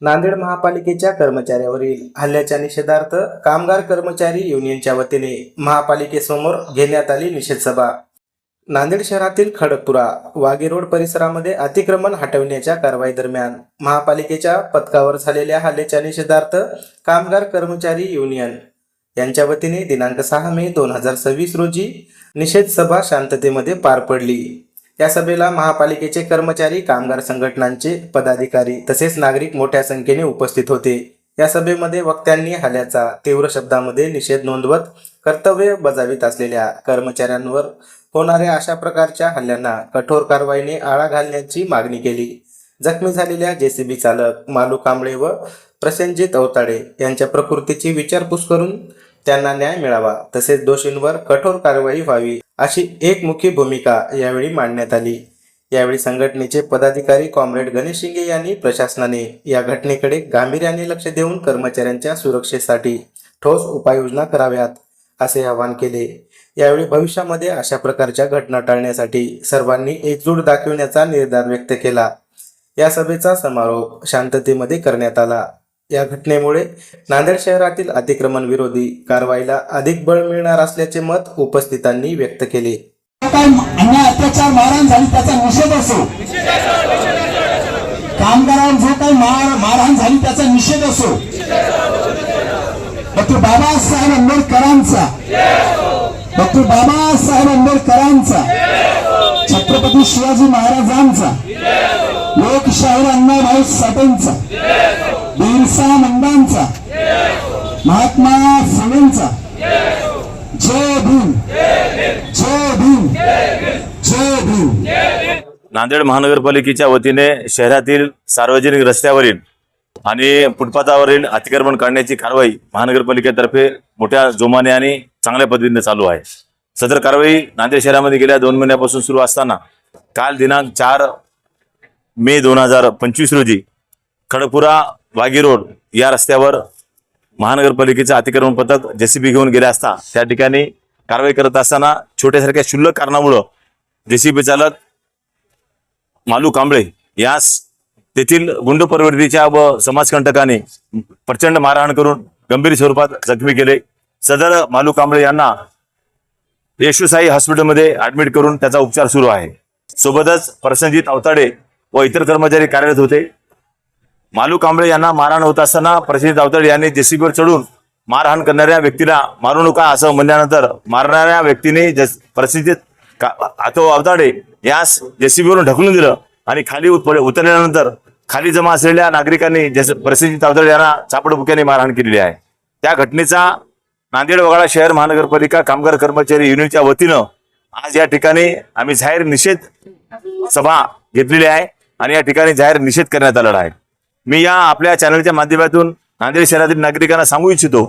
नांदेड महापालिकेच्या कर्मचाऱ्यावरील हल्ल्याच्या निषेधार्थ कामगार कर्मचारी युनियनच्या वतीने महापालिकेसमोर घेण्यात आली निषेध सभा। नांदेड शहरातील खडकपुरा वाघी रोड परिसरामध्ये अतिक्रमण हटविण्याच्या कारवाई दरम्यान महापालिकेच्या पथकावर झालेल्या हल्ल्याच्या निषेधार्थ कामगार कर्मचारी युनियन यांच्या वतीने दिनांक 6 मे 2026 रोजी निषेध सभा शांततेमध्ये पार पडली। या सभेला महापालिकेचे कर्मचारी, कामगार संघटनांचे पदाधिकारी तसेच नागरिक मोठ्या संख्येने उपस्थित होते। या सभेमध्ये वक्त्यांनी हल्ल्याचा तीव्र शब्दामध्ये निषेध नोंदवत कर्तव्य बजावित असलेल्या कर्मचाऱ्यांवर होणाऱ्या अशा प्रकारच्या हल्ल्यांना कठोर कारवाईने आळा घालण्याची मागणी केली। जखमी झालेल्या जेसीबी चालक मालू कांबळे व प्रसेनजित अवताडे यांच्या प्रकृतीची विचारपूस करून त्यांना न्याय मिळावा तसेच दोषींवर कठोर कारवाई व्हावी अशी एकमुखी भूमिका यावेळी मांडण्यात आली। यावेळी संघटनेचे पदाधिकारी कॉम्रेड गणेश शिंगे यांनी प्रशासनाने या घटनेकडे गांभीर्याने लक्ष देऊन कर्मचाऱ्यांच्या सुरक्षेसाठी ठोस उपाययोजना कराव्यात असे आवाहन केले। यावेळी भविष्यामध्ये अशा प्रकारच्या घटना टाळण्यासाठी सर्वांनी एकजूट दाखविण्याचा निर्धार व्यक्त केला। या सभेचा समारोप शांततेमध्ये करण्यात आला। या घटनेमुळे नांदेड शहरातील अतिक्रमण विरोधी कारवाईला अधिक बळ मिळणार असल्याचे मत उपस्थितांनी व्यक्त केले। अन्याय, अत्याचार, मारहाण झाली त्याचा निषेध असो, कामगारांवर जो काही मारहाण झाली त्याचा निषेध असो, डॉक्टर बाबासाहेब आंबेडकरांचा छत्रपती शिवाजी महाराजांचा, लोकशाहीर अण्णाभाऊ साठेंचा, बिरसा मुंडांचा, महात्मा फुलेंचा, जय भीम, जय भीम, जय भीम। नांदेड महानगरपालिकेच्या वतीने शहरातील सार्वजनिक रस्त्यावरील आणि फुटपाथावरील अतिक्रमण काढण्याची कारवाई महानगरपालिकेतर्फे मोठ्या जोमाने आणि चांगल्या पद्धतीने चालू आहे। सदर कारवाई नांदेड शहरामध्ये गेल्या 2 महिन्यापासून सुरू असताना काल दिनांक 4 मे 2025 रोजी खडकपुरा वाघी रोड या रस्त्यावर महानगरपालिकेचे अतिक्रमण पथक जेसीबी घेऊन गेले असता त्या ठिकाणी कारवाई करत असताना छोट्यासारख्या क्षुल्लक कारणामुळे जेसीबी चालक मालू कांबळे यास तेथील गुंड प्रवृत्तीच्या व समाजकंटकाने प्रचंड मारहाण करून गंभीर स्वरूपात जखमी केले। सदर मालू कांबळे यांना यशोसाई हॉस्पिटलमध्ये ऍडमिट करून त्याचा उपचार सुरू आहे। सोबतच प्रसेनजित अवताडे व इतर कर्मचारी कार्यरत होते। मालू कांबळे यांना मारहाण होत असताना प्रसेनजित अवताडे यांनी जेसीबीवर चढून मारहाण करणाऱ्या व्यक्तीला मारू नका असं म्हणल्यानंतर मारणाऱ्या व्यक्तीने प्रसेनजित अवताडे यास जेसीबीवरून ढकलून दिलं आणि खाली उतरल्यानंतर खाली जमा असलेल्या नागरिकांनी प्रसेनजित अवताडे यांना चापडबुक्याने मारहाण केलेली आहे। त्या घटनेचा नांदेड वगळा शहर महानगरपालिका कामगार कर्मचारी युनियनच्या वतीनं आज या ठिकाणी आम्ही जाहीर निषेध सभा घेतलेली आहे आणि या ठिकाणी जाहीर निषेध करण्यात आलेला आहे। मी या आपल्या चॅनलच्या माध्यमातून नांदेड शहरातील नागरिकांना सांगू इच्छितो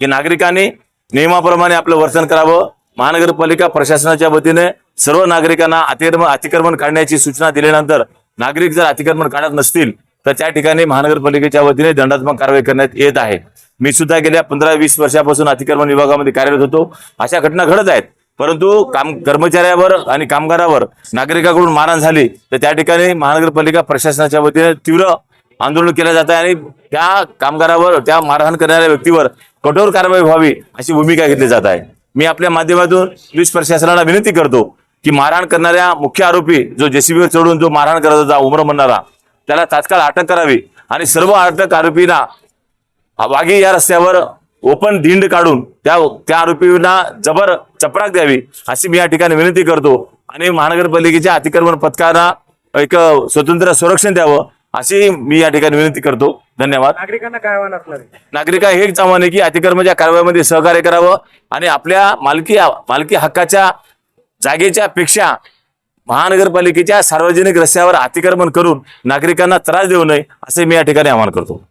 की नागरिकांनी नियमाप्रमाणे आपलं वर्तन करावं। महानगरपालिका प्रशासनाच्या वतीने सर्व नागरिकांना अतिक्रमण काढण्याची सूचना दिल्यानंतर नागरिक जर अतिक्रमण काढत नसतील तर त्या ठिकाणी महानगरपालिकेच्या वतीने दंडात्मक कारवाई करण्यात येत आहे। मी सुद्धा गेल्या 15-20 वर्षापासून अतिक्रमण विभागामध्ये कार्यरत होतो। अशा घटना घडत आहेत, परंतु कर्मचाऱ्यावर आणि कामगारावर नागरिकांकडून मारहाण झाली तर त्या ठिकाणी महानगरपालिका प्रशासनाच्या वतीने तीव्र आंदोलन केलं जात आहे आणि त्या कामगारावर, त्या मारहाण करणाऱ्या व्यक्तीवर कठोर कारवाई व्हावी अशी भूमिका घेतली जात आहे। मी आपल्या माध्यमातून पोलीस प्रशासनाला विनंती करतो की मारहाण करणाऱ्या मुख्य आरोपी जो जेसीबीवर चढून जो मारहाण करत होता उमर म्हणणारा, त्याला तात्काळ अटक करावी आणि सर्व अटक आरोपींना वाघी या रस्त्यावर ओपन धिंड काढून त्या आरोपींना जबर चपराक द्यावी अशी मी या ठिकाणी विनंती करतो आणि महानगरपालिकेच्या अतिक्रमण पथकांना एक स्वतंत्र संरक्षण द्यावं अशी मी या ठिकाणी विनंती करतो। धन्यवाद। नागरिकांना काय आव्हान असणार आहे? नागरिकांना हेच आव्हान आहे की अतिक्रमणाच्या कारवाईमध्ये सहकार्य करावं आणि आपल्या मालकी हक्काच्या जागेच्या पेक्षा महानगरपालिकेच्या सार्वजनिक रस्त्यावर अतिक्रमण करून नागरिकांना त्रास देऊ नये असे मी या ठिकाणी आवाहन करतो।